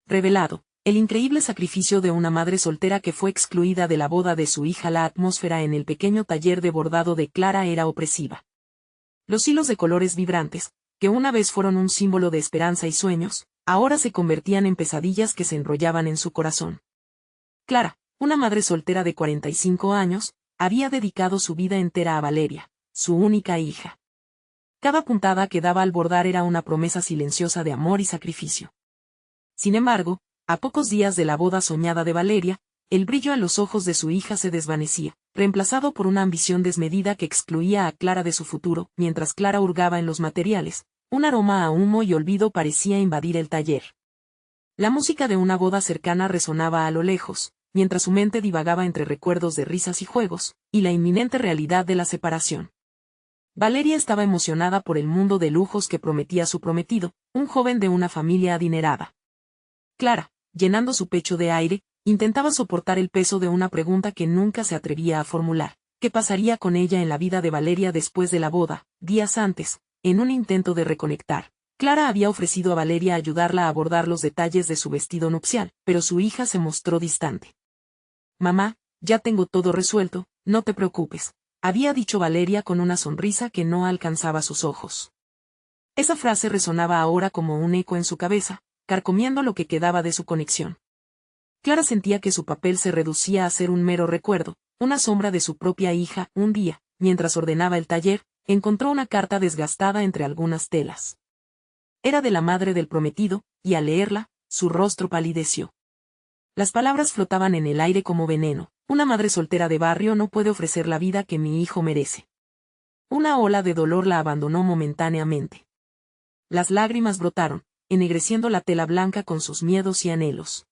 revelado, el increíble sacrificio de una madre soltera que fue excluida de la boda de su hija. La atmósfera en el pequeño taller de bordado de Clara era opresiva. Los hilos de colores vibrantes, que una vez fueron un símbolo de esperanza y sueños, ahora se convertían en pesadillas que se enrollaban en su corazón. Clara, una madre soltera de 45 años, había dedicado su vida entera a Valeria, su única hija. Cada puntada que daba al bordar era una promesa silenciosa de amor y sacrificio. Sin embargo, a pocos días de la boda soñada de Valeria, el brillo en los ojos de su hija se desvanecía, reemplazado por una ambición desmedida que excluía a Clara de su futuro. Mientras Clara hurgaba en los materiales, un aroma a humo y olvido parecía invadir el taller. La música de una boda cercana resonaba a lo lejos, mientras su mente divagaba entre recuerdos de risas y juegos, y la inminente realidad de la separación. Valeria estaba emocionada por el mundo de lujos que prometía su prometido, un joven de una familia adinerada. Clara, llenando su pecho de aire, intentaba soportar el peso de una pregunta que nunca se atrevía a formular. ¿Qué pasaría con ella en la vida de Valeria después de la boda? Días antes, en un intento de reconectar, Clara había ofrecido a Valeria ayudarla a abordar los detalles de su vestido nupcial, pero su hija se mostró distante. «Mamá, ya tengo todo resuelto, no te preocupes», había dicho Valeria con una sonrisa que no alcanzaba sus ojos. Esa frase resonaba ahora como un eco en su cabeza, carcomiendo lo que quedaba de su conexión. Clara sentía que su papel se reducía a ser un mero recuerdo, una sombra de su propia hija. Un día, mientras ordenaba el taller, encontró una carta desgastada entre algunas telas. Era de la madre del prometido, y al leerla, su rostro palideció. Las palabras flotaban en el aire como veneno. Una madre soltera de barrio no puede ofrecer la vida que mi hijo merece. Una ola de dolor la abandonó momentáneamente. Las lágrimas brotaron, ennegreciendo la tela blanca con sus miedos y anhelos.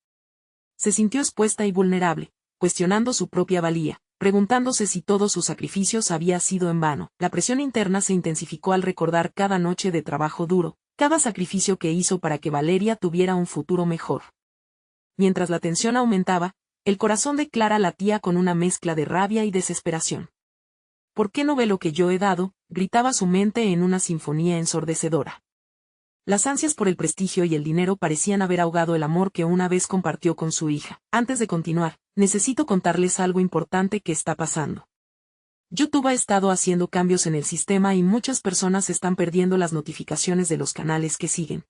Se sintió expuesta y vulnerable, cuestionando su propia valía, preguntándose si todos sus sacrificios había sido en vano. La presión interna se intensificó al recordar cada noche de trabajo duro, cada sacrificio que hizo para que Valeria tuviera un futuro mejor. Mientras la tensión aumentaba, el corazón de Clara latía con una mezcla de rabia y desesperación. ¿Por qué no ve lo que yo he dado?, gritaba su mente en una sinfonía ensordecedora. Las ansias por el prestigio y el dinero parecían haber ahogado el amor que una vez compartió con su hija. Antes de continuar, necesito contarles algo importante que está pasando. YouTube ha estado haciendo cambios en el sistema y muchas personas están perdiendo las notificaciones de los canales que siguen.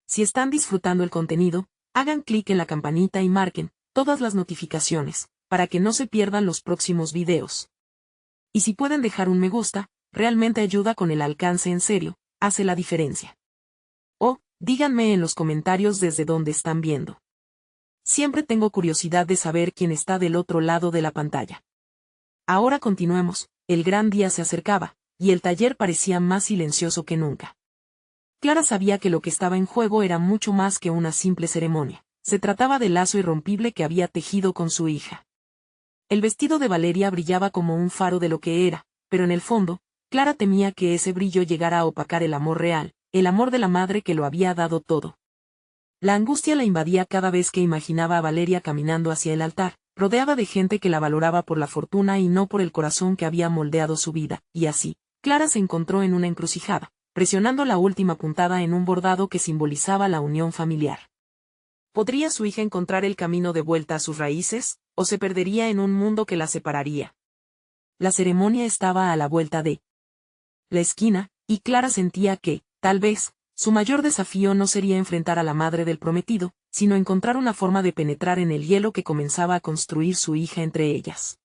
Si están disfrutando el contenido, hagan clic en la campanita y marquen todas las notificaciones, para que no se pierdan los próximos videos. Y si pueden dejar un me gusta, realmente ayuda con el alcance. En serio, hace la diferencia. O, díganme en los comentarios desde dónde están viendo. Siempre tengo curiosidad de saber quién está del otro lado de la pantalla. Ahora continuemos. El gran día se acercaba, y el taller parecía más silencioso que nunca. Clara sabía que lo que estaba en juego era mucho más que una simple ceremonia. Se trataba del lazo irrompible que había tejido con su hija. El vestido de Valeria brillaba como un faro de lo que era, pero en el fondo, Clara temía que ese brillo llegara a opacar el amor real, el amor de la madre que lo había dado todo. La angustia la invadía cada vez que imaginaba a Valeria caminando hacia el altar, rodeada de gente que la valoraba por la fortuna y no por el corazón que había moldeado su vida, y así, Clara se encontró en una encrucijada, presionando la última puntada en un bordado que simbolizaba la unión familiar. ¿Podría su hija encontrar el camino de vuelta a sus raíces, o se perdería en un mundo que la separaría? La ceremonia estaba a la vuelta de la esquina, y Clara sentía que, tal vez, su mayor desafío no sería enfrentar a la madre del prometido, sino encontrar una forma de penetrar en el hielo que comenzaba a construir su hija entre ellas.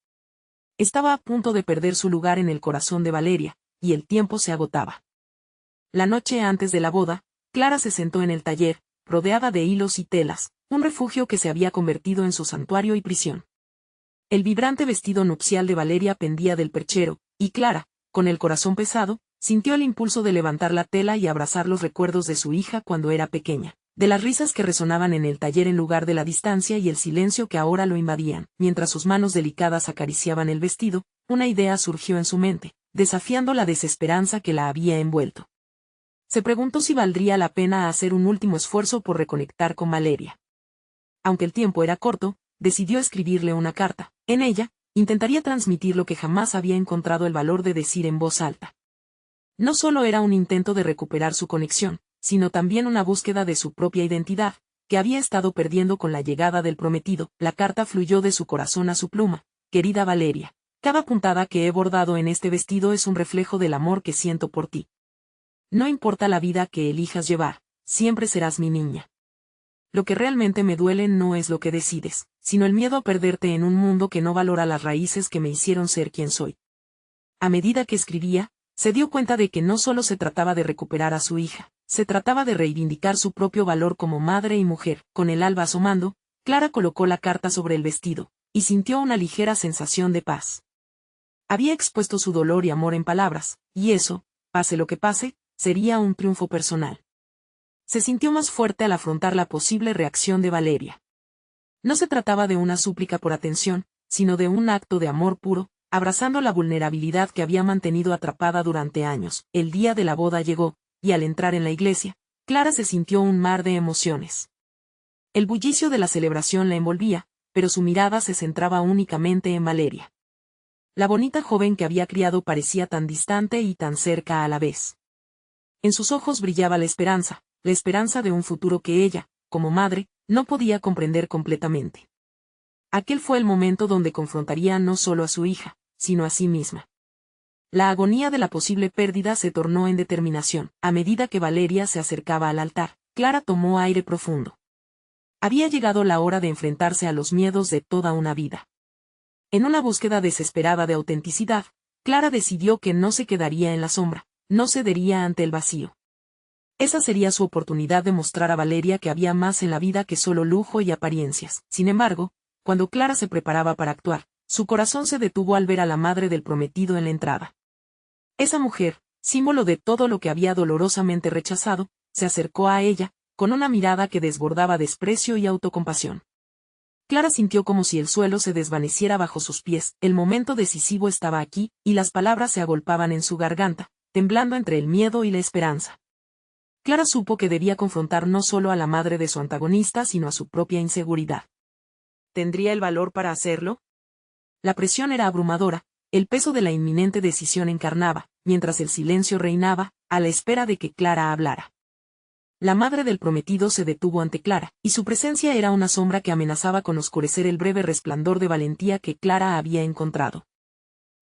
Estaba a punto de perder su lugar en el corazón de Valeria, y el tiempo se agotaba. La noche antes de la boda, Clara se sentó en el taller, rodeada de hilos y telas, un refugio que se había convertido en su santuario y prisión. El vibrante vestido nupcial de Valeria pendía del perchero, y Clara, con el corazón pesado, sintió el impulso de levantar la tela y abrazar los recuerdos de su hija cuando era pequeña, de las risas que resonaban en el taller en lugar de la distancia y el silencio que ahora lo invadían. Mientras sus manos delicadas acariciaban el vestido, una idea surgió en su mente, desafiando la desesperanza que la había envuelto. Se preguntó si valdría la pena hacer un último esfuerzo por reconectar con Valeria. Aunque el tiempo era corto, decidió escribirle una carta. En ella, intentaría transmitir lo que jamás había encontrado el valor de decir en voz alta. No solo era un intento de recuperar su conexión, sino también una búsqueda de su propia identidad, que había estado perdiendo con la llegada del prometido. La carta fluyó de su corazón a su pluma. Querida Valeria, cada puntada que he bordado en este vestido es un reflejo del amor que siento por ti. No importa la vida que elijas llevar, siempre serás mi niña. Lo que realmente me duele no es lo que decides, sino el miedo a perderte en un mundo que no valora las raíces que me hicieron ser quien soy. A medida que escribía, se dio cuenta de que no solo se trataba de recuperar a su hija, se trataba de reivindicar su propio valor como madre y mujer. Con el alba asomando, Clara colocó la carta sobre el vestido, y sintió una ligera sensación de paz. Había expuesto su dolor y amor en palabras, y eso, pase lo que pase, sería un triunfo personal. Se sintió más fuerte al afrontar la posible reacción de Valeria. No se trataba de una súplica por atención, sino de un acto de amor puro, abrazando la vulnerabilidad que había mantenido atrapada durante años. El día de la boda llegó, y al entrar en la iglesia, Clara se sintió un mar de emociones. El bullicio de la celebración la envolvía, pero su mirada se centraba únicamente en Valeria. La bonita joven que había criado parecía tan distante y tan cerca a la vez. En sus ojos brillaba la esperanza de un futuro que ella, como madre, no podía comprender completamente. Aquel fue el momento donde confrontaría no solo a su hija, sino a sí misma. La agonía de la posible pérdida se tornó en determinación. A medida que Valeria se acercaba al altar, Clara tomó aire profundo. Había llegado la hora de enfrentarse a los miedos de toda una vida. En una búsqueda desesperada de autenticidad, Clara decidió que no se quedaría en la sombra, no cedería ante el vacío. Esa sería su oportunidad de mostrar a Valeria que había más en la vida que solo lujo y apariencias. Sin embargo, cuando Clara se preparaba para actuar, su corazón se detuvo al ver a la madre del prometido en la entrada. Esa mujer, símbolo de todo lo que había dolorosamente rechazado, se acercó a ella, con una mirada que desbordaba desprecio y autocompasión. Clara sintió como si el suelo se desvaneciera bajo sus pies. El momento decisivo estaba aquí, y las palabras se agolpaban en su garganta, temblando entre el miedo y la esperanza. Clara supo que debía confrontar no solo a la madre de su antagonista, sino a su propia inseguridad. ¿Tendría el valor para hacerlo? La presión era abrumadora, el peso de la inminente decisión encarnaba, mientras el silencio reinaba, a la espera de que Clara hablara. La madre del prometido se detuvo ante Clara, y su presencia era una sombra que amenazaba con oscurecer el breve resplandor de valentía que Clara había encontrado.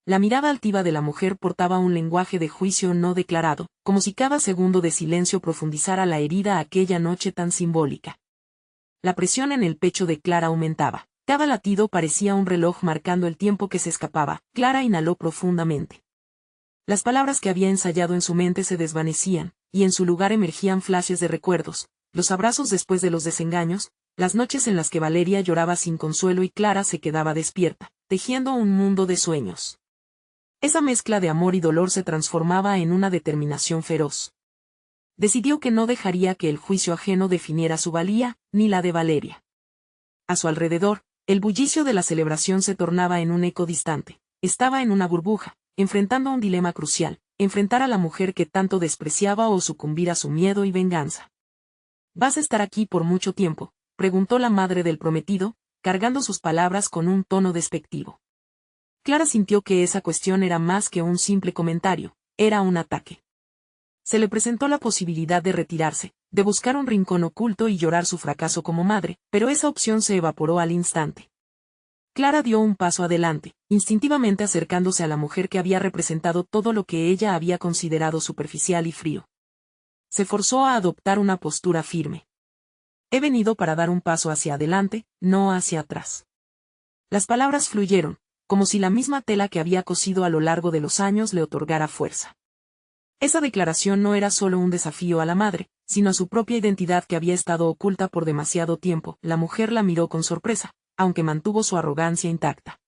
La mirada altiva de la mujer portaba un lenguaje de juicio no declarado, como si cada segundo de silencio profundizara la herida aquella noche tan simbólica. La presión en el pecho de Clara aumentaba. Cada latido parecía un reloj marcando el tiempo que se escapaba. Clara inhaló profundamente. Las palabras que había ensayado en su mente se desvanecían, y en su lugar emergían flashes de recuerdos, los abrazos después de los desengaños, las noches en las que Valeria lloraba sin consuelo y Clara se quedaba despierta, tejiendo un mundo de sueños. Esa mezcla de amor y dolor se transformaba en una determinación feroz. Decidió que no dejaría que el juicio ajeno definiera su valía, ni la de Valeria. A su alrededor, el bullicio de la celebración se tornaba en un eco distante. Estaba en una burbuja, enfrentando un dilema crucial, enfrentar a la mujer que tanto despreciaba o sucumbir a su miedo y venganza. ¿Vas a estar aquí por mucho tiempo?, preguntó la madre del prometido, cargando sus palabras con un tono despectivo. Clara sintió que esa cuestión era más que un simple comentario, era un ataque. Se le presentó la posibilidad de retirarse, de buscar un rincón oculto y llorar su fracaso como madre, pero esa opción se evaporó al instante. Clara dio un paso adelante, instintivamente acercándose a la mujer que había representado todo lo que ella había considerado superficial y frío. Se forzó a adoptar una postura firme. He venido para dar un paso hacia adelante, no hacia atrás. Las palabras fluyeron, como si la misma tela que había cosido a lo largo de los años le otorgara fuerza. Esa declaración no era solo un desafío a la madre, sino a su propia identidad que había estado oculta por demasiado tiempo. La mujer la miró con sorpresa, aunque mantuvo su arrogancia intacta.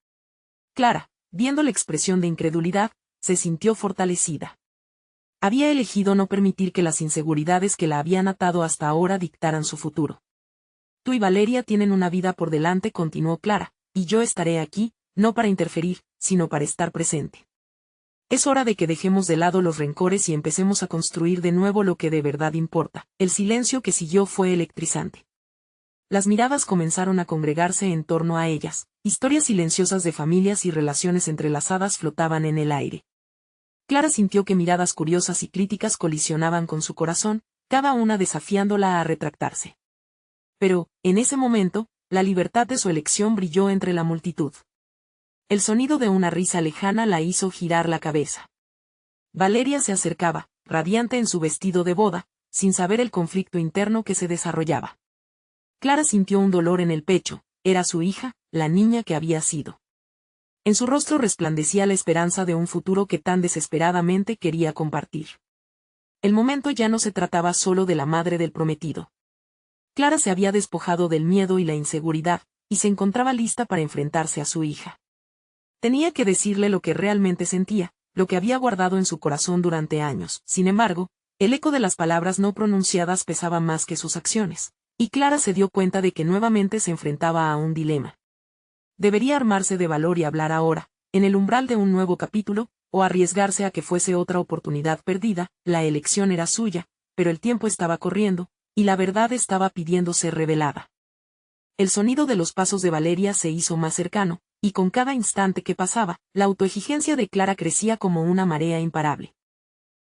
Clara, viendo la expresión de incredulidad, se sintió fortalecida. Había elegido no permitir que las inseguridades que la habían atado hasta ahora dictaran su futuro. Tú y Valeria tienen una vida por delante, continuó Clara, y yo estaré aquí, no para interferir, sino para estar presente. Es hora de que dejemos de lado los rencores y empecemos a construir de nuevo lo que de verdad importa. El silencio que siguió fue electrizante. Las miradas comenzaron a congregarse en torno a ellas, historias silenciosas de familias y relaciones entrelazadas flotaban en el aire. Clara sintió que miradas curiosas y críticas colisionaban con su corazón, cada una desafiándola a retractarse. Pero, en ese momento, la libertad de su elección brilló entre la multitud. El sonido de una risa lejana la hizo girar la cabeza. Valeria se acercaba, radiante en su vestido de boda, sin saber el conflicto interno que se desarrollaba. Clara sintió un dolor en el pecho, era su hija, la niña que había sido. En su rostro resplandecía la esperanza de un futuro que tan desesperadamente quería compartir. El momento ya no se trataba solo de la madre del prometido. Clara se había despojado del miedo y la inseguridad, y se encontraba lista para enfrentarse a su hija. Tenía que decirle lo que realmente sentía, lo que había guardado en su corazón durante años. Sin embargo, el eco de las palabras no pronunciadas pesaba más que sus acciones, y Clara se dio cuenta de que nuevamente se enfrentaba a un dilema. Debería armarse de valor y hablar ahora, en el umbral de un nuevo capítulo, o arriesgarse a que fuese otra oportunidad perdida. La elección era suya, pero el tiempo estaba corriendo, y la verdad estaba pidiendo ser revelada. El sonido de los pasos de Valeria se hizo más cercano, y con cada instante que pasaba, la autoexigencia de Clara crecía como una marea imparable.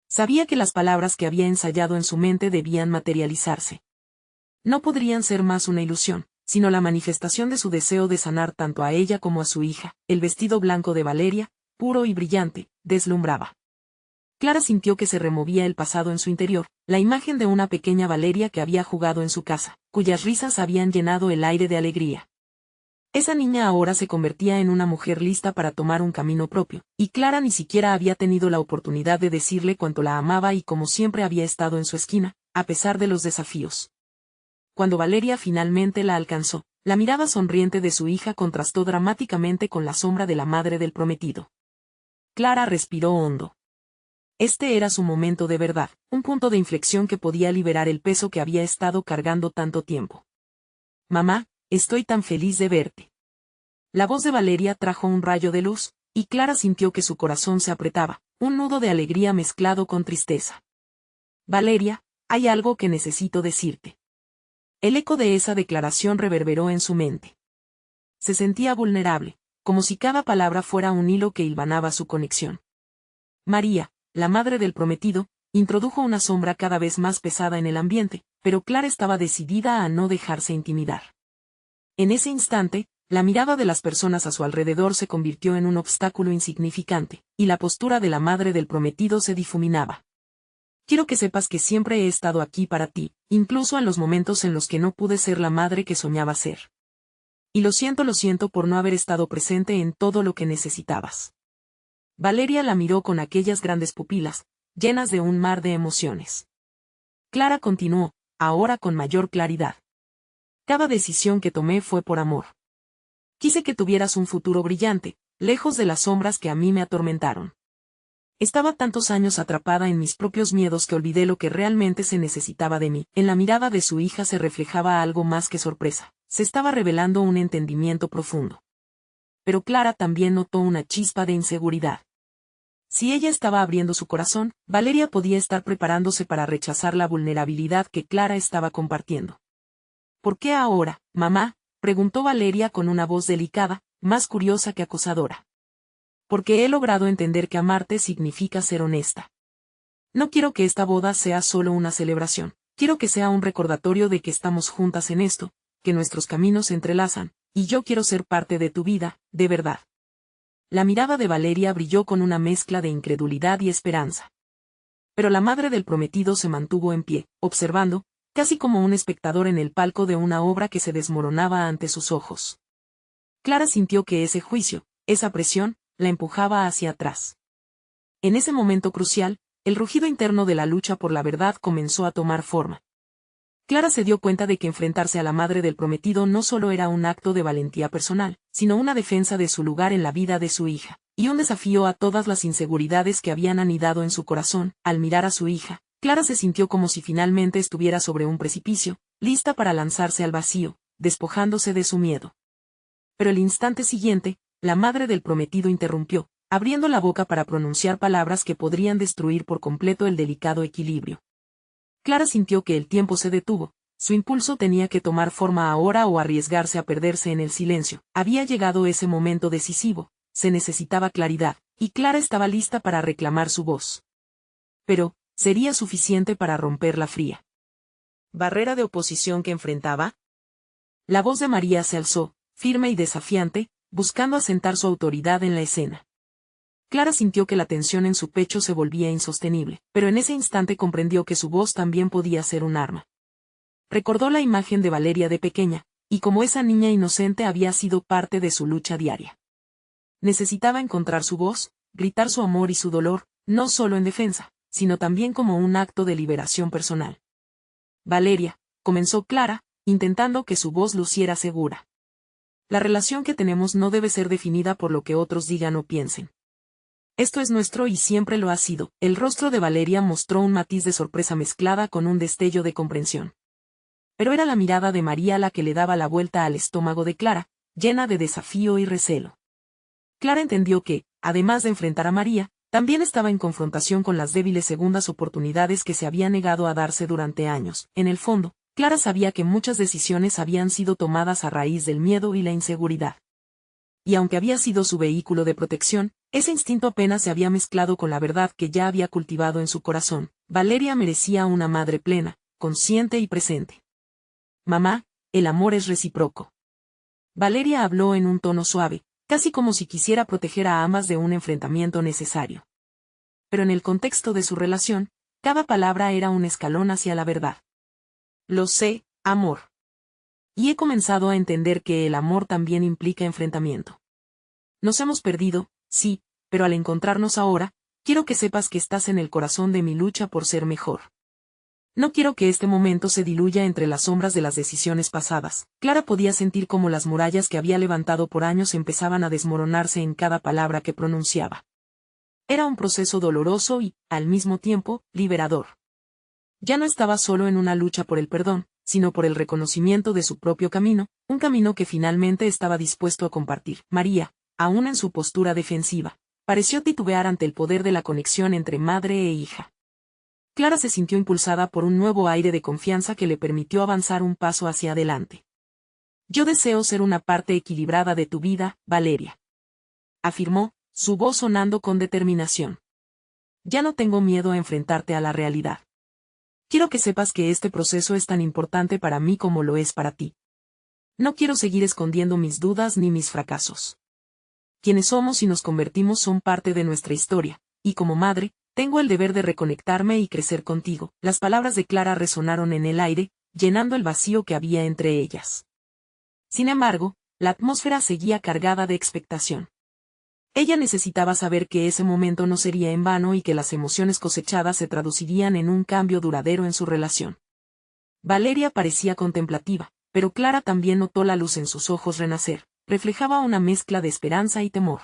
Sabía que las palabras que había ensayado en su mente debían materializarse. No podrían ser más una ilusión, sino la manifestación de su deseo de sanar tanto a ella como a su hija. El vestido blanco de Valeria, puro y brillante, deslumbraba. Clara sintió que se removía el pasado en su interior, la imagen de una pequeña Valeria que había jugado en su casa, cuyas risas habían llenado el aire de alegría. Esa niña ahora se convertía en una mujer lista para tomar un camino propio, y Clara ni siquiera había tenido la oportunidad de decirle cuánto la amaba y como siempre había estado en su esquina, a pesar de los desafíos. Cuando Valeria finalmente la alcanzó, la mirada sonriente de su hija contrastó dramáticamente con la sombra de la madre del prometido. Clara respiró hondo. Este era su momento de verdad, un punto de inflexión que podía liberar el peso que había estado cargando tanto tiempo. «Mamá, estoy tan feliz de verte». La voz de Valeria trajo un rayo de luz, y Clara sintió que su corazón se apretaba, un nudo de alegría mezclado con tristeza. «Valeria, hay algo que necesito decirte». El eco de esa declaración reverberó en su mente. Se sentía vulnerable, como si cada palabra fuera un hilo que hilvanaba su conexión. María, la madre del prometido, introdujo una sombra cada vez más pesada en el ambiente, pero Clara estaba decidida a no dejarse intimidar. En ese instante, la mirada de las personas a su alrededor se convirtió en un obstáculo insignificante, y la postura de la madre del prometido se difuminaba. «Quiero que sepas que siempre he estado aquí para ti, incluso en los momentos en los que no pude ser la madre que soñaba ser. Y lo siento por no haber estado presente en todo lo que necesitabas». Valeria la miró con aquellas grandes pupilas, llenas de un mar de emociones. Clara continuó, ahora con mayor claridad. «Cada decisión que tomé fue por amor. Quise que tuvieras un futuro brillante, lejos de las sombras que a mí me atormentaron. Estaba tantos años atrapada en mis propios miedos que olvidé lo que realmente se necesitaba de mí». En la mirada de su hija se reflejaba algo más que sorpresa, se estaba revelando un entendimiento profundo. Pero Clara también notó una chispa de inseguridad. Si ella estaba abriendo su corazón, Valeria podía estar preparándose para rechazar la vulnerabilidad que Clara estaba compartiendo. «¿Por qué ahora, mamá?», preguntó Valeria con una voz delicada, más curiosa que acusadora. «Porque he logrado entender que amarte significa ser honesta. No quiero que esta boda sea solo una celebración, quiero que sea un recordatorio de que estamos juntas en esto, que nuestros caminos se entrelazan, y yo quiero ser parte de tu vida, de verdad». La mirada de Valeria brilló con una mezcla de incredulidad y esperanza. Pero la madre del prometido se mantuvo en pie, observando, casi como un espectador en el palco de una obra que se desmoronaba ante sus ojos. Clara sintió que ese juicio, esa presión, la empujaba hacia atrás. En ese momento crucial, el rugido interno de la lucha por la verdad comenzó a tomar forma. Clara se dio cuenta de que enfrentarse a la madre del prometido no solo era un acto de valentía personal, sino una defensa de su lugar en la vida de su hija, y un desafío a todas las inseguridades que habían anidado en su corazón. Al mirar a su hija, Clara se sintió como si finalmente estuviera sobre un precipicio, lista para lanzarse al vacío, despojándose de su miedo. Pero el instante siguiente, la madre del prometido interrumpió, abriendo la boca para pronunciar palabras que podrían destruir por completo el delicado equilibrio. Clara sintió que el tiempo se detuvo, su impulso tenía que tomar forma ahora o arriesgarse a perderse en el silencio. Había llegado ese momento decisivo, se necesitaba claridad, y Clara estaba lista para reclamar su voz. Pero, ¿sería suficiente para romper la fría barrera de oposición que enfrentaba? La voz de María se alzó, firme y desafiante, buscando asentar su autoridad en la escena. Clara sintió que la tensión en su pecho se volvía insostenible, pero en ese instante comprendió que su voz también podía ser un arma. Recordó la imagen de Valeria de pequeña, y como esa niña inocente había sido parte de su lucha diaria. Necesitaba encontrar su voz, gritar su amor y su dolor, no solo en defensa, sino también como un acto de liberación personal. Valeria, comenzó Clara, intentando que su voz luciera segura. La relación que tenemos no debe ser definida por lo que otros digan o piensen. Esto es nuestro y siempre lo ha sido. El rostro de Valeria mostró un matiz de sorpresa mezclada con un destello de comprensión. Pero era la mirada de María la que le daba la vuelta al estómago de Clara, llena de desafío y recelo. Clara entendió que, además de enfrentar a María, también estaba en confrontación con las débiles segundas oportunidades que se había negado a darse durante años. En el fondo, Clara sabía que muchas decisiones habían sido tomadas a raíz del miedo y la inseguridad. Y aunque había sido su vehículo de protección, ese instinto apenas se había mezclado con la verdad que ya había cultivado en su corazón. Valeria merecía una madre plena, consciente y presente. Mamá, el amor es recíproco. Valeria habló en un tono suave, casi como si quisiera proteger a ambas de un enfrentamiento necesario. Pero en el contexto de su relación, cada palabra era un escalón hacia la verdad. Lo sé, amor. Y he comenzado a entender que el amor también implica enfrentamiento. Nos hemos perdido, sí, pero al encontrarnos ahora, quiero que sepas que estás en el corazón de mi lucha por ser mejor. No quiero que este momento se diluya entre las sombras de las decisiones pasadas. Clara podía sentir cómo las murallas que había levantado por años empezaban a desmoronarse en cada palabra que pronunciaba. Era un proceso doloroso y, al mismo tiempo, liberador. Ya no estaba solo en una lucha por el perdón, sino por el reconocimiento de su propio camino, un camino que finalmente estaba dispuesto a compartir. María, aún en su postura defensiva, pareció titubear ante el poder de la conexión entre madre e hija. Clara se sintió impulsada por un nuevo aire de confianza que le permitió avanzar un paso hacia adelante. Yo deseo ser una parte equilibrada de tu vida, Valeria. Afirmó, su voz sonando con determinación. Ya no tengo miedo a enfrentarte a la realidad. Quiero que sepas que este proceso es tan importante para mí como lo es para ti. No quiero seguir escondiendo mis dudas ni mis fracasos. Quienes somos y nos convertimos son parte de nuestra historia, y como madre, tengo el deber de reconectarme y crecer contigo. Las palabras de Clara resonaron en el aire, llenando el vacío que había entre ellas. Sin embargo, la atmósfera seguía cargada de expectación. Ella necesitaba saber que ese momento no sería en vano y que las emociones cosechadas se traducirían en un cambio duradero en su relación. Valeria parecía contemplativa, pero Clara también notó la luz en sus ojos renacer, reflejaba una mezcla de esperanza y temor.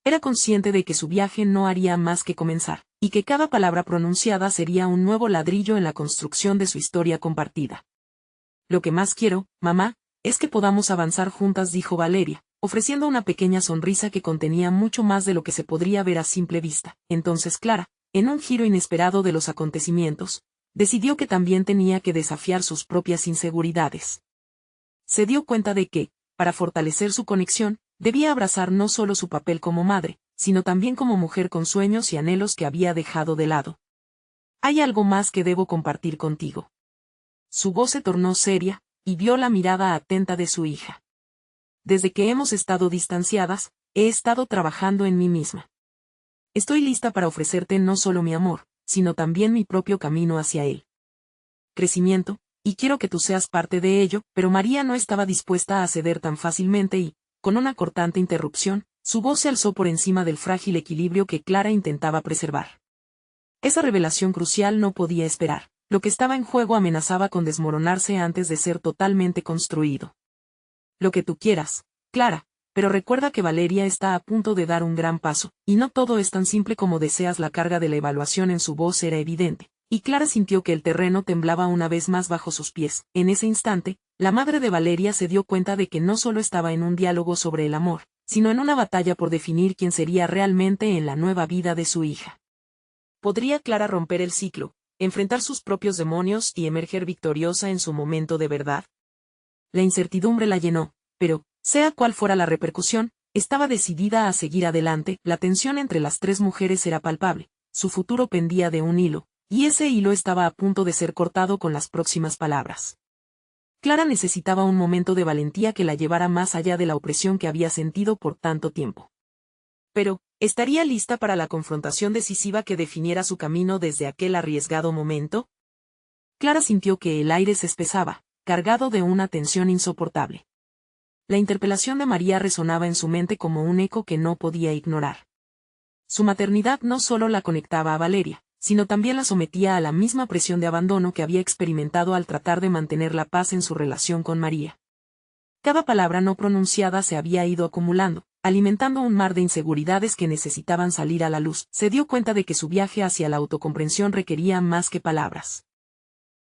Era consciente de que su viaje no haría más que comenzar, y que cada palabra pronunciada sería un nuevo ladrillo en la construcción de su historia compartida. Lo que más quiero, mamá, es que podamos avanzar juntas, dijo Valeria, ofreciendo una pequeña sonrisa que contenía mucho más de lo que se podría ver a simple vista. Entonces Clara, en un giro inesperado de los acontecimientos, decidió que también tenía que desafiar sus propias inseguridades. Se dio cuenta de que, para fortalecer su conexión, debía abrazar no solo su papel como madre, sino también como mujer con sueños y anhelos que había dejado de lado. Hay algo más que debo compartir contigo. Su voz se tornó seria, y vio la mirada atenta de su hija. Desde que hemos estado distanciadas, he estado trabajando en mí misma. Estoy lista para ofrecerte no solo mi amor, sino también mi propio camino hacia él. Crecimiento, y quiero que tú seas parte de ello, pero María no estaba dispuesta a ceder tan fácilmente y, con una cortante interrupción, su voz se alzó por encima del frágil equilibrio que Clara intentaba preservar. Esa revelación crucial no podía esperar. Lo que estaba en juego amenazaba con desmoronarse antes de ser totalmente construido. Lo que tú quieras, Clara, pero recuerda que Valeria está a punto de dar un gran paso, y no todo es tan simple como deseas. La carga de la evaluación en su voz era evidente, y Clara sintió que el terreno temblaba una vez más bajo sus pies. En ese instante, la madre de Valeria se dio cuenta de que no solo estaba en un diálogo sobre el amor, sino en una batalla por definir quién sería realmente en la nueva vida de su hija. ¿Podría Clara romper el ciclo, enfrentar sus propios demonios y emerger victoriosa en su momento de verdad? La incertidumbre la llenó, pero, sea cual fuera la repercusión, estaba decidida a seguir adelante. La tensión entre las tres mujeres era palpable, su futuro pendía de un hilo, y ese hilo estaba a punto de ser cortado con las próximas palabras. Clara necesitaba un momento de valentía que la llevara más allá de la opresión que había sentido por tanto tiempo. Pero, ¿estaría lista para la confrontación decisiva que definiera su camino desde aquel arriesgado momento? Clara sintió que el aire se espesaba, cargado de una tensión insoportable. La interpelación de María resonaba en su mente como un eco que no podía ignorar. Su maternidad no solo la conectaba a Valeria, sino también la sometía a la misma presión de abandono que había experimentado al tratar de mantener la paz en su relación con María. Cada palabra no pronunciada se había ido acumulando, alimentando un mar de inseguridades que necesitaban salir a la luz. Se dio cuenta de que su viaje hacia la autocomprensión requería más que palabras.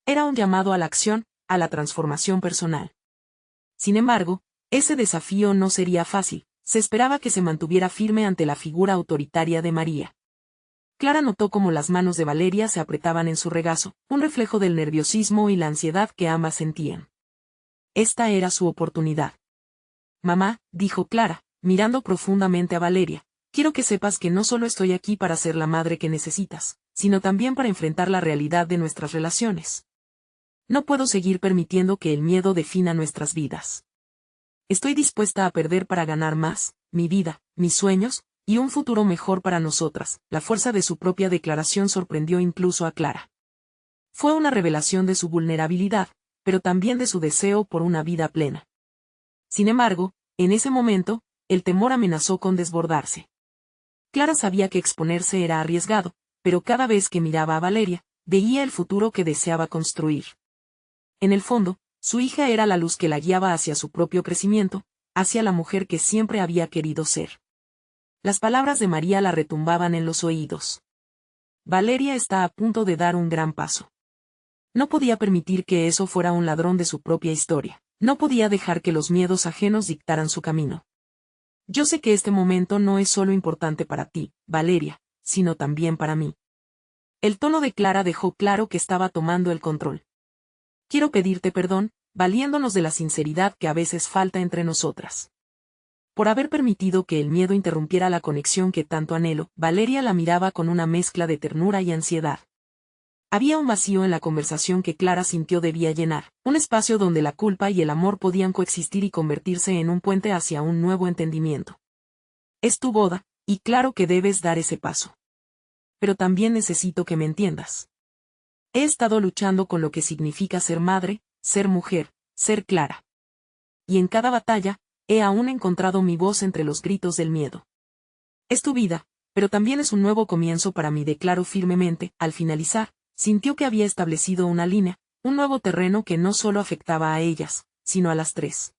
Era un llamado a la acción, a la transformación personal. Sin embargo, ese desafío no sería fácil. Se esperaba que se mantuviera firme ante la figura autoritaria de María. Clara notó cómo las manos de Valeria se apretaban en su regazo, un reflejo del nerviosismo y la ansiedad que ambas sentían. Esta era su oportunidad. Mamá, dijo Clara, mirando profundamente a Valeria, quiero que sepas que no solo estoy aquí para ser la madre que necesitas, sino también para enfrentar la realidad de nuestras relaciones. No puedo seguir permitiendo que el miedo defina nuestras vidas. Estoy dispuesta a perder para ganar más, mi vida, mis sueños, y un futuro mejor para nosotras. La fuerza de su propia declaración sorprendió incluso a Clara. Fue una revelación de su vulnerabilidad, pero también de su deseo por una vida plena. Sin embargo, en ese momento, el temor amenazó con desbordarse. Clara sabía que exponerse era arriesgado, pero cada vez que miraba a Valeria, veía el futuro que deseaba construir. En el fondo, su hija era la luz que la guiaba hacia su propio crecimiento, hacia la mujer que siempre había querido ser. Las palabras de María la retumbaban en los oídos. Valeria está a punto de dar un gran paso. No podía permitir que eso fuera un ladrón de su propia historia. No podía dejar que los miedos ajenos dictaran su camino. Yo sé que este momento no es solo importante para ti, Valeria, sino también para mí. El tono de Clara dejó claro que estaba tomando el control. Quiero pedirte perdón, valiéndonos de la sinceridad que a veces falta entre nosotras. Por haber permitido que el miedo interrumpiera la conexión que tanto anhelo. Valeria la miraba con una mezcla de ternura y ansiedad. Había un vacío en la conversación que Clara sintió debía llenar, un espacio donde la culpa y el amor podían coexistir y convertirse en un puente hacia un nuevo entendimiento. Es tu boda, y claro que debes dar ese paso. Pero también necesito que me entiendas. He estado luchando con lo que significa ser madre, ser mujer, ser Clara. Y en cada batalla, he aún encontrado mi voz entre los gritos del miedo. Es tu vida, pero también es un nuevo comienzo para mí, declaró firmemente. Al finalizar, sintió que había establecido una línea, un nuevo terreno que no solo afectaba a ellas, sino a las tres.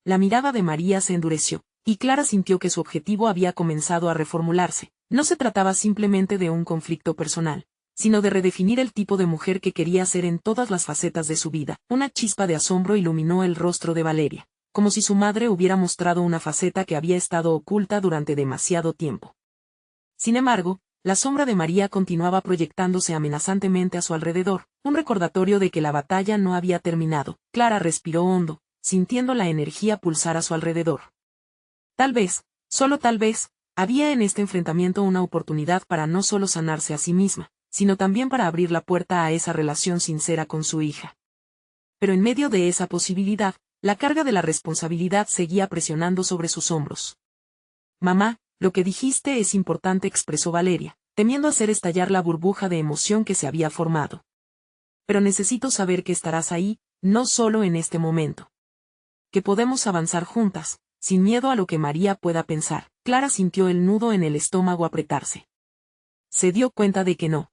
La mirada de María se endureció, y Clara sintió que su objetivo había comenzado a reformularse. No se trataba simplemente de un conflicto personal, sino de redefinir el tipo de mujer que quería ser en todas las facetas de su vida. Una chispa de asombro iluminó el rostro de Valeria, como si su madre hubiera mostrado una faceta que había estado oculta durante demasiado tiempo. Sin embargo, la sombra de María continuaba proyectándose amenazantemente a su alrededor, un recordatorio de que la batalla no había terminado. Clara respiró hondo, sintiendo la energía pulsar a su alrededor. Tal vez, solo tal vez, había en este enfrentamiento una oportunidad para no solo sanarse a sí misma, sino también para abrir la puerta a esa relación sincera con su hija. Pero en medio de esa posibilidad, la carga de la responsabilidad seguía presionando sobre sus hombros. Mamá, lo que dijiste es importante, expresó Valeria, temiendo hacer estallar la burbuja de emoción que se había formado. Pero necesito saber que estarás ahí, no solo en este momento. Que podemos avanzar juntas, sin miedo a lo que María pueda pensar. Clara sintió el nudo en el estómago apretarse. Se dio cuenta de que no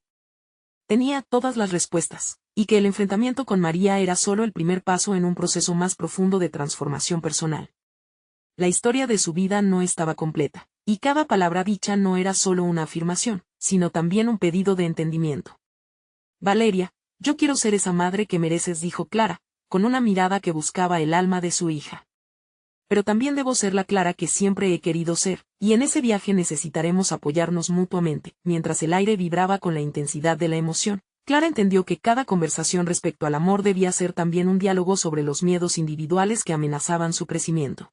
tenía todas las respuestas, y que el enfrentamiento con María era solo el primer paso en un proceso más profundo de transformación personal. La historia de su vida no estaba completa, y cada palabra dicha no era solo una afirmación, sino también un pedido de entendimiento. Valeria, yo quiero ser esa madre que mereces, dijo Clara, con una mirada que buscaba el alma de su hija. Pero también debo ser la Clara que siempre he querido ser, y en ese viaje necesitaremos apoyarnos mutuamente. Mientras el aire vibraba con la intensidad de la emoción, Clara entendió que cada conversación respecto al amor debía ser también un diálogo sobre los miedos individuales que amenazaban su crecimiento.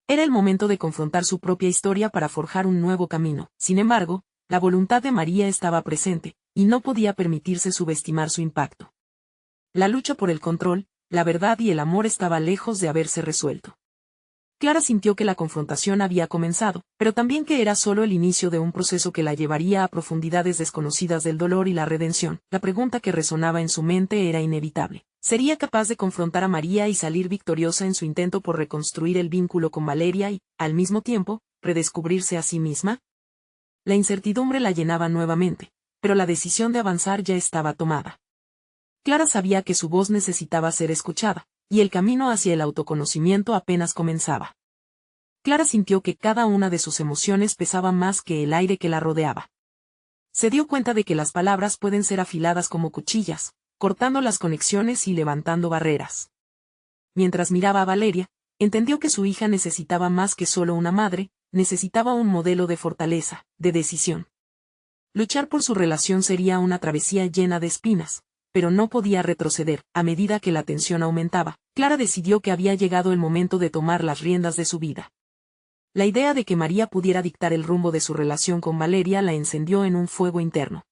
Era el momento de confrontar su propia historia para forjar un nuevo camino. Sin embargo, la voluntad de María estaba presente, y no podía permitirse subestimar su impacto. La lucha por el control, la verdad y el amor estaba lejos de haberse resuelto. Clara sintió que la confrontación había comenzado, pero también que era solo el inicio de un proceso que la llevaría a profundidades desconocidas del dolor y la redención. La pregunta que resonaba en su mente era inevitable. ¿Sería capaz de confrontar a María y salir victoriosa en su intento por reconstruir el vínculo con Valeria y, al mismo tiempo, redescubrirse a sí misma? La incertidumbre la llenaba nuevamente, pero la decisión de avanzar ya estaba tomada. Clara sabía que su voz necesitaba ser escuchada, y el camino hacia el autoconocimiento apenas comenzaba. Clara sintió que cada una de sus emociones pesaba más que el aire que la rodeaba. Se dio cuenta de que las palabras pueden ser afiladas como cuchillas, cortando las conexiones y levantando barreras. Mientras miraba a Valeria, entendió que su hija necesitaba más que solo una madre, necesitaba un modelo de fortaleza, de decisión. Luchar por su relación sería una travesía llena de espinas, pero no podía retroceder. A medida que la tensión aumentaba, Clara decidió que había llegado el momento de tomar las riendas de su vida. La idea de que María pudiera dictar el rumbo de su relación con Valeria la encendió en un fuego interno.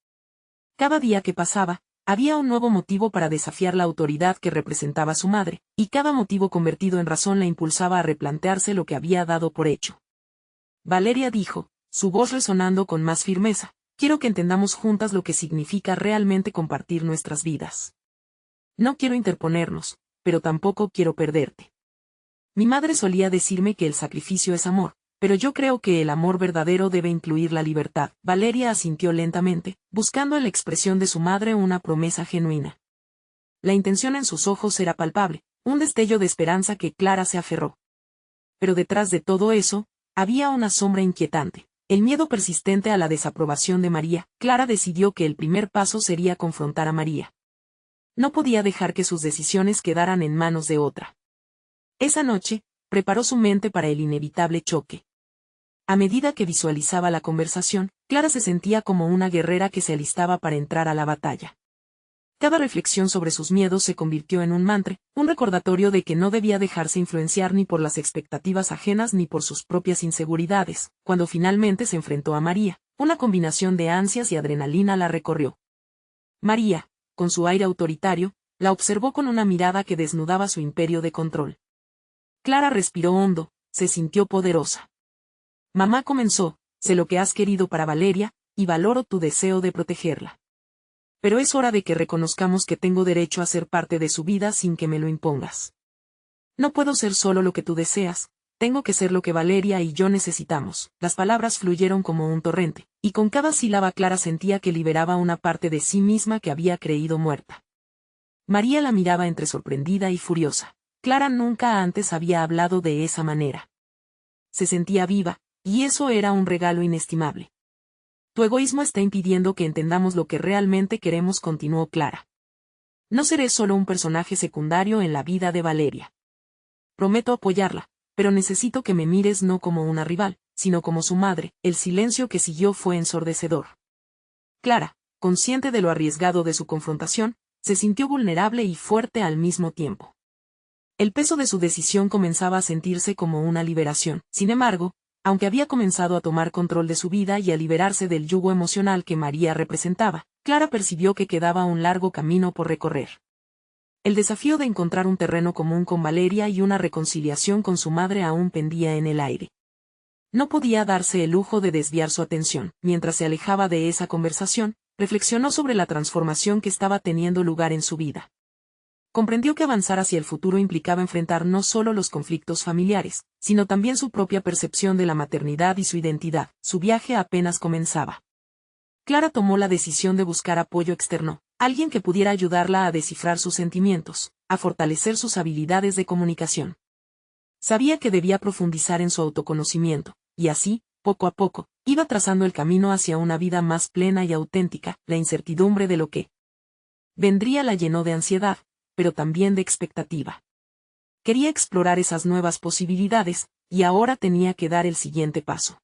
Cada día que pasaba, había un nuevo motivo para desafiar la autoridad que representaba su madre, y cada motivo convertido en razón la impulsaba a replantearse lo que había dado por hecho. Valeria dijo, su voz resonando con más firmeza, quiero que entendamos juntas lo que significa realmente compartir nuestras vidas. No quiero interponernos, pero tampoco quiero perderte. Mi madre solía decirme que el sacrificio es amor, pero yo creo que el amor verdadero debe incluir la libertad. Valeria asintió lentamente, buscando en la expresión de su madre una promesa genuina. La intención en sus ojos era palpable, un destello de esperanza que Clara se aferró. Pero detrás de todo eso, había una sombra inquietante, el miedo persistente a la desaprobación de María. Clara decidió que el primer paso sería confrontar a María. No podía dejar que sus decisiones quedaran en manos de otra. Esa noche, preparó su mente para el inevitable choque. A medida que visualizaba la conversación, Clara se sentía como una guerrera que se alistaba para entrar a la batalla. Cada reflexión sobre sus miedos se convirtió en un mantra, un recordatorio de que no debía dejarse influenciar ni por las expectativas ajenas ni por sus propias inseguridades. Cuando finalmente se enfrentó a María, una combinación de ansias y adrenalina la recorrió. María, con su aire autoritario, la observó con una mirada que desnudaba su imperio de control. Clara respiró hondo, se sintió poderosa. Mamá comenzó, sé lo que has querido para Valeria, y valoro tu deseo de protegerla. Pero es hora de que reconozcamos que tengo derecho a ser parte de su vida sin que me lo impongas. No puedo ser solo lo que tú deseas, tengo que ser lo que Valeria y yo necesitamos. Las palabras fluyeron como un torrente, y con cada sílaba Clara sentía que liberaba una parte de sí misma que había creído muerta. María la miraba entre sorprendida y furiosa. Clara nunca antes había hablado de esa manera. Se sentía viva, y eso era un regalo inestimable. Tu egoísmo está impidiendo que entendamos lo que realmente queremos, continuó Clara. No seré solo un personaje secundario en la vida de Valeria. Prometo apoyarla, pero necesito que me mires no como una rival, sino como su madre. El silencio que siguió fue ensordecedor. Clara, consciente de lo arriesgado de su confrontación, se sintió vulnerable y fuerte al mismo tiempo. El peso de su decisión comenzaba a sentirse como una liberación. Sin embargo, aunque había comenzado a tomar control de su vida y a liberarse del yugo emocional que María representaba, Clara percibió que quedaba un largo camino por recorrer. El desafío de encontrar un terreno común con Valeria y una reconciliación con su madre aún pendía en el aire. No podía darse el lujo de desviar su atención. Mientras se alejaba de esa conversación, reflexionó sobre la transformación que estaba teniendo lugar en su vida. Comprendió que avanzar hacia el futuro implicaba enfrentar no solo los conflictos familiares, sino también su propia percepción de la maternidad y su identidad. Su viaje apenas comenzaba. Clara tomó la decisión de buscar apoyo externo, alguien que pudiera ayudarla a descifrar sus sentimientos, a fortalecer sus habilidades de comunicación. Sabía que debía profundizar en su autoconocimiento, y así, poco a poco, iba trazando el camino hacia una vida más plena y auténtica. La incertidumbre de lo que vendría la llenó de ansiedad, pero también de expectativa. Quería explorar esas nuevas posibilidades, y ahora tenía que dar el siguiente paso.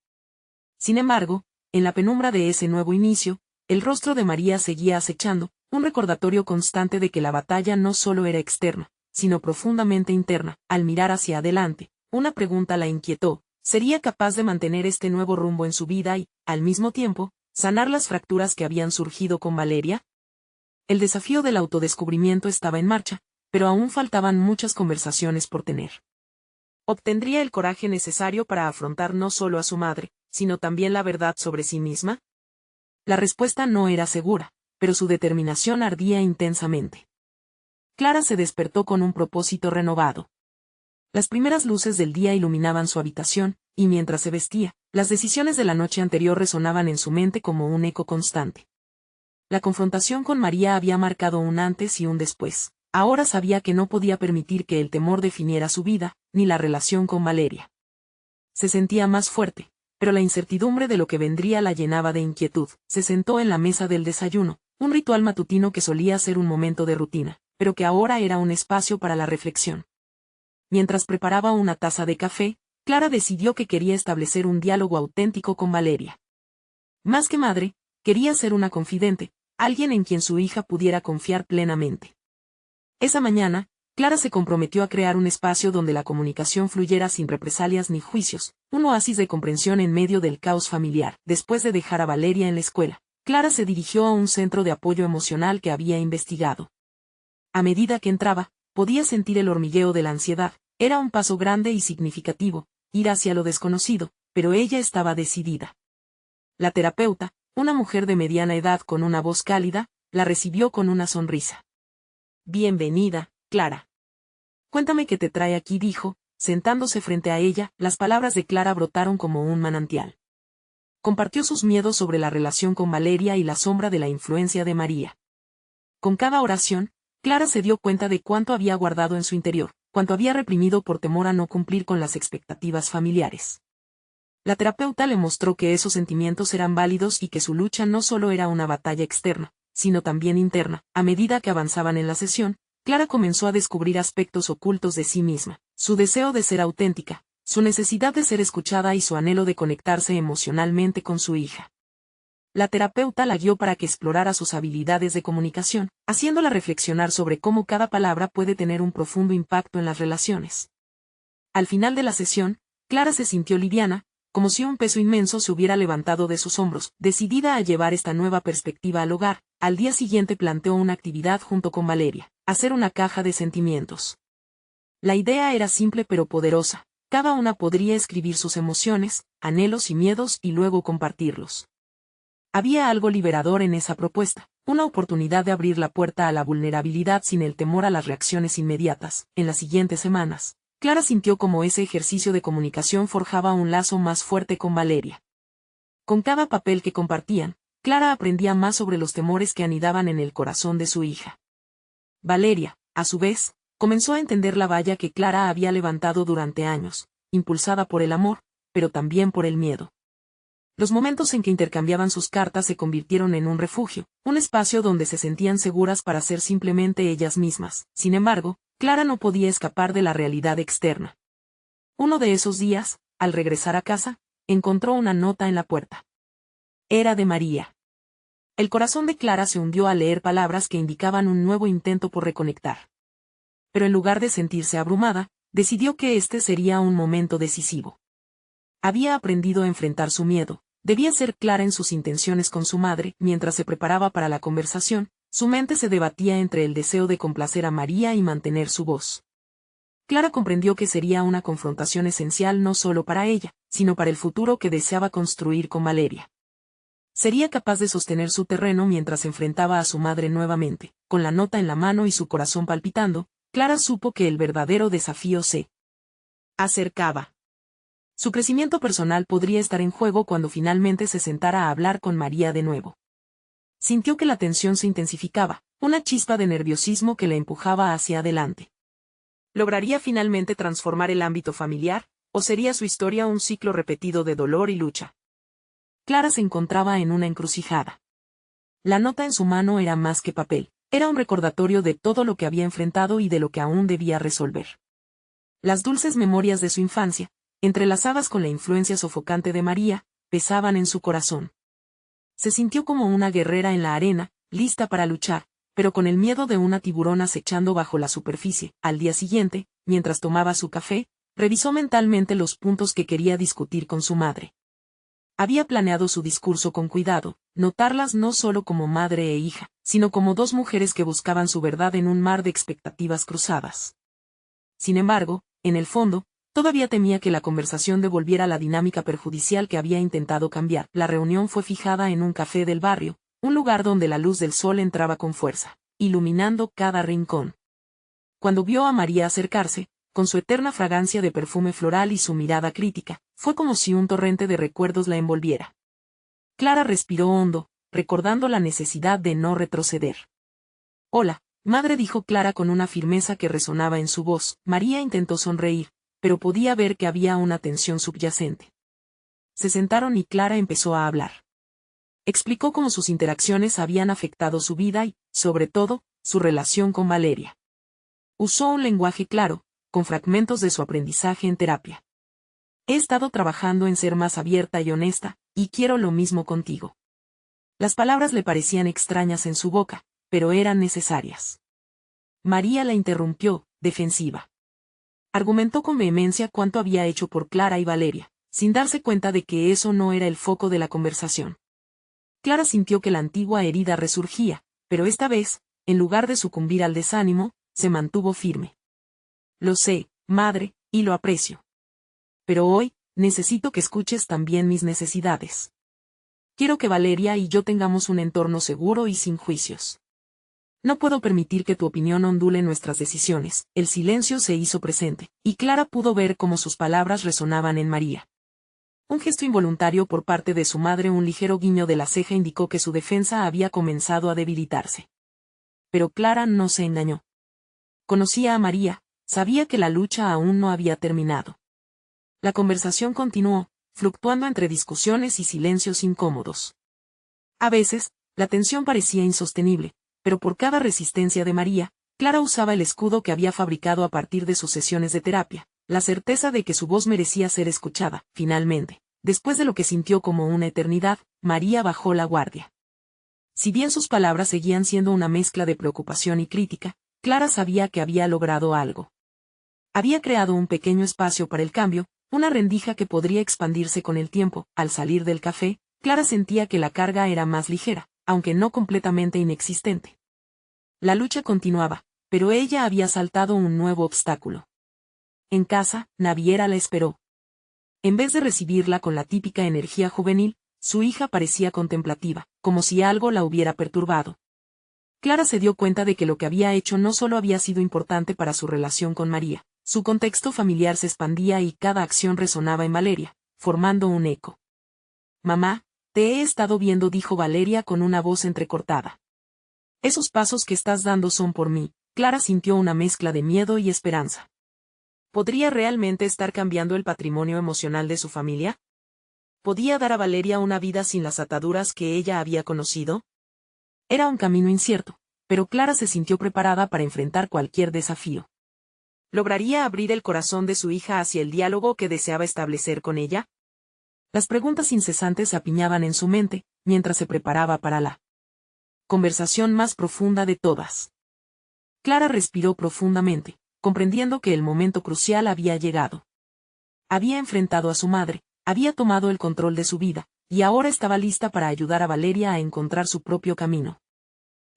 Sin embargo, en la penumbra de ese nuevo inicio, el rostro de María seguía acechando, un recordatorio constante de que la batalla no solo era externa, sino profundamente interna. Al mirar hacia adelante, una pregunta la inquietó: ¿sería capaz de mantener este nuevo rumbo en su vida y, al mismo tiempo, sanar las fracturas que habían surgido con Valeria? El desafío del autodescubrimiento estaba en marcha, pero aún faltaban muchas conversaciones por tener. ¿Obtendría el coraje necesario para afrontar no solo a su madre, sino también la verdad sobre sí misma? La respuesta no era segura, pero su determinación ardía intensamente. Clara se despertó con un propósito renovado. Las primeras luces del día iluminaban su habitación, y mientras se vestía, las decisiones de la noche anterior resonaban en su mente como un eco constante. La confrontación con María había marcado un antes y un después. Ahora sabía que no podía permitir que el temor definiera su vida, ni la relación con Valeria. Se sentía más fuerte, pero la incertidumbre de lo que vendría la llenaba de inquietud. Se sentó en la mesa del desayuno, un ritual matutino que solía ser un momento de rutina, pero que ahora era un espacio para la reflexión. Mientras preparaba una taza de café, Clara decidió que quería establecer un diálogo auténtico con Valeria. Más que madre, quería ser una confidente, alguien en quien su hija pudiera confiar plenamente. Esa mañana, Clara se comprometió a crear un espacio donde la comunicación fluyera sin represalias ni juicios, un oasis de comprensión en medio del caos familiar. Después de dejar a Valeria en la escuela, Clara se dirigió a un centro de apoyo emocional que había investigado. A medida que entraba, podía sentir el hormigueo de la ansiedad. Era un paso grande y significativo, ir hacia lo desconocido, pero ella estaba decidida. La terapeuta, una mujer de mediana edad con una voz cálida, la recibió con una sonrisa. Bienvenida, Clara. Cuéntame qué te trae aquí, dijo, sentándose frente a ella. Las palabras de Clara brotaron como un manantial. Compartió sus miedos sobre la relación con Valeria y la sombra de la influencia de María. Con cada oración, Clara se dio cuenta de cuánto había guardado en su interior, cuánto había reprimido por temor a no cumplir con las expectativas familiares. La terapeuta le mostró que esos sentimientos eran válidos y que su lucha no solo era una batalla externa, sino también interna. A medida que avanzaban en la sesión, Clara comenzó a descubrir aspectos ocultos de sí misma, su deseo de ser auténtica, su necesidad de ser escuchada y su anhelo de conectarse emocionalmente con su hija. La terapeuta la guió para que explorara sus habilidades de comunicación, haciéndola reflexionar sobre cómo cada palabra puede tener un profundo impacto en las relaciones. Al final de la sesión, Clara se sintió liviana, como si un peso inmenso se hubiera levantado de sus hombros. Decidida a llevar esta nueva perspectiva al hogar, al día siguiente planteó una actividad junto con Valeria: hacer una caja de sentimientos. La idea era simple pero poderosa. Cada una podría escribir sus emociones, anhelos y miedos y luego compartirlos. Había algo liberador en esa propuesta, una oportunidad de abrir la puerta a la vulnerabilidad sin el temor a las reacciones inmediatas. En las siguientes semanas, Clara sintió como ese ejercicio de comunicación forjaba un lazo más fuerte con Valeria. Con cada papel que compartían, Clara aprendía más sobre los temores que anidaban en el corazón de su hija. Valeria, a su vez, comenzó a entender la valla que Clara había levantado durante años, impulsada por el amor, pero también por el miedo. Los momentos en que intercambiaban sus cartas se convirtieron en un refugio, un espacio donde se sentían seguras para ser simplemente ellas mismas. Sin embargo, Clara no podía escapar de la realidad externa. Uno de esos días, al regresar a casa, encontró una nota en la puerta. Era de María. El corazón de Clara se hundió al leer palabras que indicaban un nuevo intento por reconectar. Pero en lugar de sentirse abrumada, decidió que este sería un momento decisivo. Había aprendido a enfrentar su miedo. Debía ser clara en sus intenciones con su madre. Mientras se preparaba para la conversación, su mente se debatía entre el deseo de complacer a María y mantener su voz. Clara comprendió que sería una confrontación esencial no solo para ella, sino para el futuro que deseaba construir con Valeria. Sería capaz de sostener su terreno mientras enfrentaba a su madre nuevamente. Con la nota en la mano y su corazón palpitando, Clara supo que el verdadero desafío se acercaba. Su crecimiento personal podría estar en juego cuando finalmente se sentara a hablar con María de nuevo. Sintió que la tensión se intensificaba, una chispa de nerviosismo que la empujaba hacia adelante. ¿Lograría finalmente transformar el ámbito familiar, o sería su historia un ciclo repetido de dolor y lucha? Clara se encontraba en una encrucijada. La nota en su mano era más que papel, era un recordatorio de todo lo que había enfrentado y de lo que aún debía resolver. Las dulces memorias de su infancia, entrelazadas con la influencia sofocante de María, pesaban en su corazón. Se sintió como una guerrera en la arena, lista para luchar, pero con el miedo de una tiburón acechando bajo la superficie. Al día siguiente, mientras tomaba su café, revisó mentalmente los puntos que quería discutir con su madre. Había planeado su discurso con cuidado, notarlas no solo como madre e hija, sino como dos mujeres que buscaban su verdad en un mar de expectativas cruzadas. Sin embargo, en el fondo, todavía temía que la conversación devolviera la dinámica perjudicial que había intentado cambiar. La reunión fue fijada en un café del barrio, un lugar donde la luz del sol entraba con fuerza, iluminando cada rincón. Cuando vio a María acercarse, con su eterna fragancia de perfume floral y su mirada crítica, fue como si un torrente de recuerdos la envolviera. Clara respiró hondo, recordando la necesidad de no retroceder. «Hola, madre», dijo Clara con una firmeza que resonaba en su voz. María intentó sonreír, pero podía ver que había una tensión subyacente. Se sentaron y Clara empezó a hablar. Explicó cómo sus interacciones habían afectado su vida y, sobre todo, su relación con Valeria. Usó un lenguaje claro, con fragmentos de su aprendizaje en terapia. «He estado trabajando en ser más abierta y honesta, y quiero lo mismo contigo». Las palabras le parecían extrañas en su boca, pero eran necesarias. María la interrumpió, defensiva. Argumentó con vehemencia cuánto había hecho por Clara y Valeria, sin darse cuenta de que eso no era el foco de la conversación. Clara sintió que la antigua herida resurgía, pero esta vez, en lugar de sucumbir al desánimo, se mantuvo firme. «Lo sé, madre, y lo aprecio. Pero hoy, necesito que escuches también mis necesidades. Quiero que Valeria y yo tengamos un entorno seguro y sin juicios. No puedo permitir que tu opinión ondule nuestras decisiones». El silencio se hizo presente, y Clara pudo ver cómo sus palabras resonaban en María. Un gesto involuntario por parte de su madre, un ligero guiño de la ceja, indicó que su defensa había comenzado a debilitarse. Pero Clara no se engañó. Conocía a María, sabía que la lucha aún no había terminado. La conversación continuó, fluctuando entre discusiones y silencios incómodos. A veces, la tensión parecía insostenible, pero por cada resistencia de María, Clara usaba el escudo que había fabricado a partir de sus sesiones de terapia, la certeza de que su voz merecía ser escuchada. Finalmente, después de lo que sintió como una eternidad, María bajó la guardia. Si bien sus palabras seguían siendo una mezcla de preocupación y crítica, Clara sabía que había logrado algo. Había creado un pequeño espacio para el cambio, una rendija que podría expandirse con el tiempo. Al salir del café, Clara sentía que la carga era más ligera, aunque no completamente inexistente. La lucha continuaba, pero ella había saltado un nuevo obstáculo. En casa, Naviera la esperó. En vez de recibirla con la típica energía juvenil, su hija parecía contemplativa, como si algo la hubiera perturbado. Clara se dio cuenta de que lo que había hecho no solo había sido importante para su relación con María, su contexto familiar se expandía y cada acción resonaba en Valeria, formando un eco. «Mamá, te he estado viendo», dijo Valeria con una voz entrecortada. «Esos pasos que estás dando son por mí». Clara sintió una mezcla de miedo y esperanza. ¿Podría realmente estar cambiando el patrimonio emocional de su familia? ¿Podía dar a Valeria una vida sin las ataduras que ella había conocido? Era un camino incierto, pero Clara se sintió preparada para enfrentar cualquier desafío. ¿Lograría abrir el corazón de su hija hacia el diálogo que deseaba establecer con ella? Las preguntas incesantes se apiñaban en su mente, mientras se preparaba para la conversación más profunda de todas. Clara respiró profundamente, comprendiendo que el momento crucial había llegado. Había enfrentado a su madre, había tomado el control de su vida, y ahora estaba lista para ayudar a Valeria a encontrar su propio camino.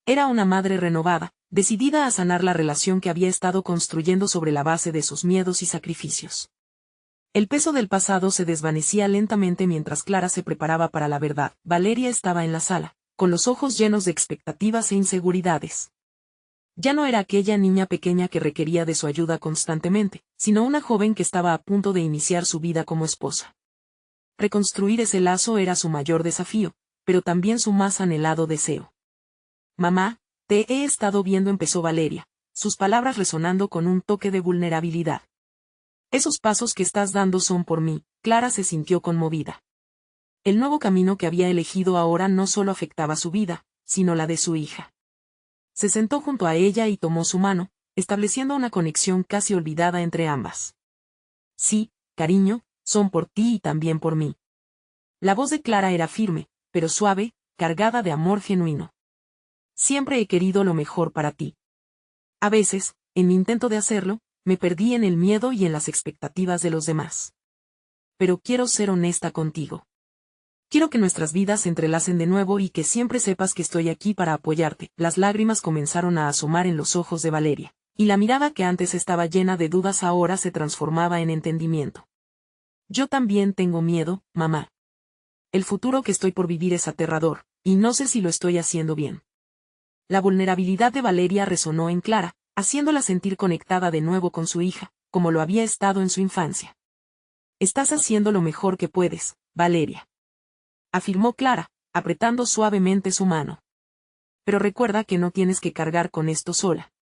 Era una madre renovada, decidida a sanar la relación que había estado construyendo sobre la base de sus miedos y sacrificios. El peso del pasado se desvanecía lentamente mientras Clara se preparaba para la verdad. Valeria estaba en la sala, con los ojos llenos de expectativas e inseguridades. Ya no era aquella niña pequeña que requería de su ayuda constantemente, sino una joven que estaba a punto de iniciar su vida como esposa. Reconstruir ese lazo era su mayor desafío, pero también su más anhelado deseo. «Mamá, te he estado viendo», empezó Valeria, sus palabras resonando con un toque de vulnerabilidad. «Esos pasos que estás dando son por mí». Clara se sintió conmovida. El nuevo camino que había elegido ahora no solo afectaba su vida, sino la de su hija. Se sentó junto a ella y tomó su mano, estableciendo una conexión casi olvidada entre ambas. «Sí, cariño, son por ti y también por mí». La voz de Clara era firme, pero suave, cargada de amor genuino. «Siempre he querido lo mejor para ti. A veces, en mi intento de hacerlo, me perdí en el miedo y en las expectativas de los demás. Pero quiero ser honesta contigo. Quiero que nuestras vidas se entrelacen de nuevo y que siempre sepas que estoy aquí para apoyarte. Las lágrimas comenzaron a asomar en los ojos de Valeria, y la mirada que antes estaba llena de dudas ahora se transformaba en entendimiento. Yo también tengo miedo, mamá. El futuro que estoy por vivir es aterrador, y no sé si lo estoy haciendo bien. La vulnerabilidad de Valeria resonó en Clara, haciéndola sentir conectada de nuevo con su hija, como lo había estado en su infancia. Estás haciendo lo mejor que puedes, Valeria, afirmó Clara, apretando suavemente su mano. Pero recuerda que no tienes que cargar con esto sola.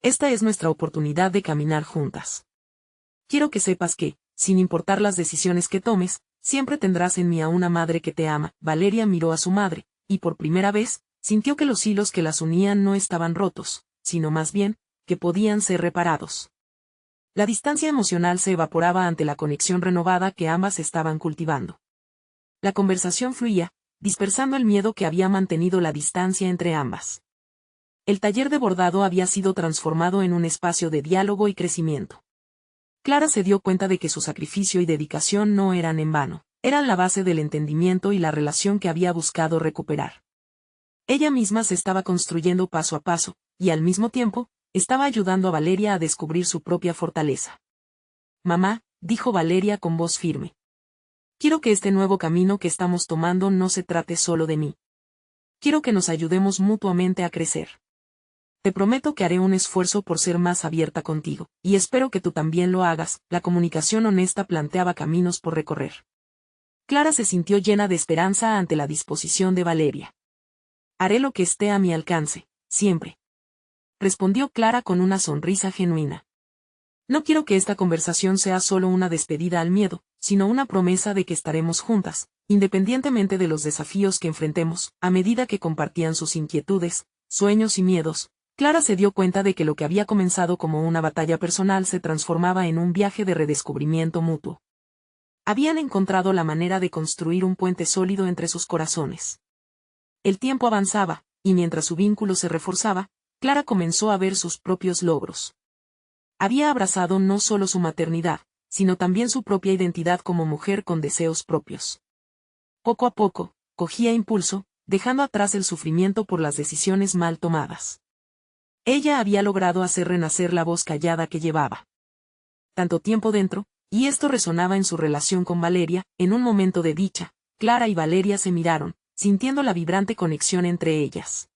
Esta es nuestra oportunidad de caminar juntas. Quiero que sepas que, sin importar las decisiones que tomes, siempre tendrás en mí a una madre que te ama. Valeria miró a su madre, y por primera vez, sintió que los hilos que las unían no estaban rotos, sino más bien, que podían ser reparados. La distancia emocional se evaporaba ante la conexión renovada que ambas estaban cultivando. La conversación fluía, dispersando el miedo que había mantenido la distancia entre ambas. El taller de bordado había sido transformado en un espacio de diálogo y crecimiento. Clara se dio cuenta de que su sacrificio y dedicación no eran en vano, eran la base del entendimiento y la relación que había buscado recuperar. Ella misma se estaba construyendo paso a paso, y al mismo tiempo, estaba ayudando a Valeria a descubrir su propia fortaleza. Mamá, dijo Valeria con voz firme. Quiero que este nuevo camino que estamos tomando no se trate solo de mí. Quiero que nos ayudemos mutuamente a crecer. Te prometo que haré un esfuerzo por ser más abierta contigo, y espero que tú también lo hagas. La comunicación honesta planteaba caminos por recorrer. Clara se sintió llena de esperanza ante la disposición de Valeria. Haré lo que esté a mi alcance, siempre. Respondió Clara con una sonrisa genuina. No quiero que esta conversación sea solo una despedida al miedo, sino una promesa de que estaremos juntas, independientemente de los desafíos que enfrentemos. A medida que compartían sus inquietudes, sueños y miedos, Clara se dio cuenta de que lo que había comenzado como una batalla personal se transformaba en un viaje de redescubrimiento mutuo. Habían encontrado la manera de construir un puente sólido entre sus corazones. El tiempo avanzaba, y mientras su vínculo se reforzaba, Clara comenzó a ver sus propios logros. Había abrazado no solo su maternidad, sino también su propia identidad como mujer con deseos propios. Poco a poco, cogía impulso, dejando atrás el sufrimiento por las decisiones mal tomadas. Ella había logrado hacer renacer la voz callada que llevaba tanto tiempo dentro, y esto resonaba en su relación con Valeria. En un momento de dicha, Clara y Valeria se miraron, sintiendo la vibrante conexión entre ellas.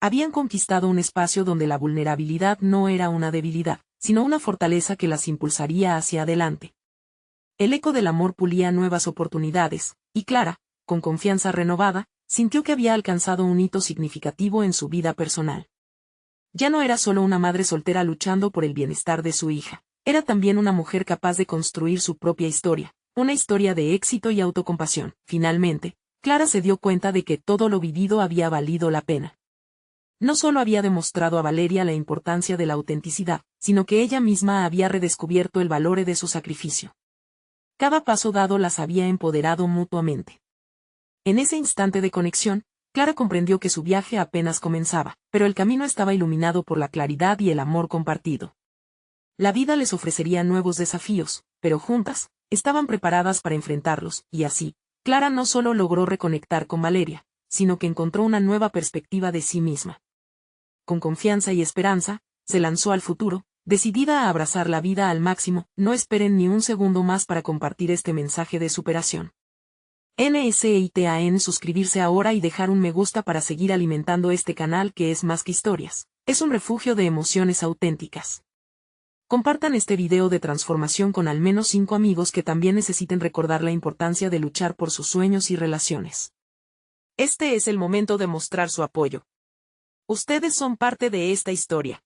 Habían conquistado un espacio donde la vulnerabilidad no era una debilidad, sino una fortaleza que las impulsaría hacia adelante. El eco del amor pulía nuevas oportunidades, y Clara, con confianza renovada, sintió que había alcanzado un hito significativo en su vida personal. Ya no era solo una madre soltera luchando por el bienestar de su hija, era también una mujer capaz de construir su propia historia, una historia de éxito y autocompasión. Finalmente, Clara se dio cuenta de que todo lo vivido había valido la pena. No solo había demostrado a Valeria la importancia de la autenticidad, sino que ella misma había redescubierto el valor de su sacrificio. Cada paso dado las había empoderado mutuamente. En ese instante de conexión, Clara comprendió que su viaje apenas comenzaba, pero el camino estaba iluminado por la claridad y el amor compartido. La vida les ofrecería nuevos desafíos, pero juntas, estaban preparadas para enfrentarlos, y así, Clara no solo logró reconectar con Valeria, sino que encontró una nueva perspectiva de sí misma. Con confianza y esperanza, se lanzó al futuro, decidida a abrazar la vida al máximo. No esperen ni un segundo más para compartir este mensaje de superación. NSITAN suscribirse ahora y dejar un me gusta para seguir alimentando este canal que es más que historias, es un refugio de emociones auténticas. Compartan este video de transformación con al menos 5 amigos que también necesiten recordar la importancia de luchar por sus sueños y relaciones. Este es el momento de mostrar su apoyo. Ustedes son parte de esta historia.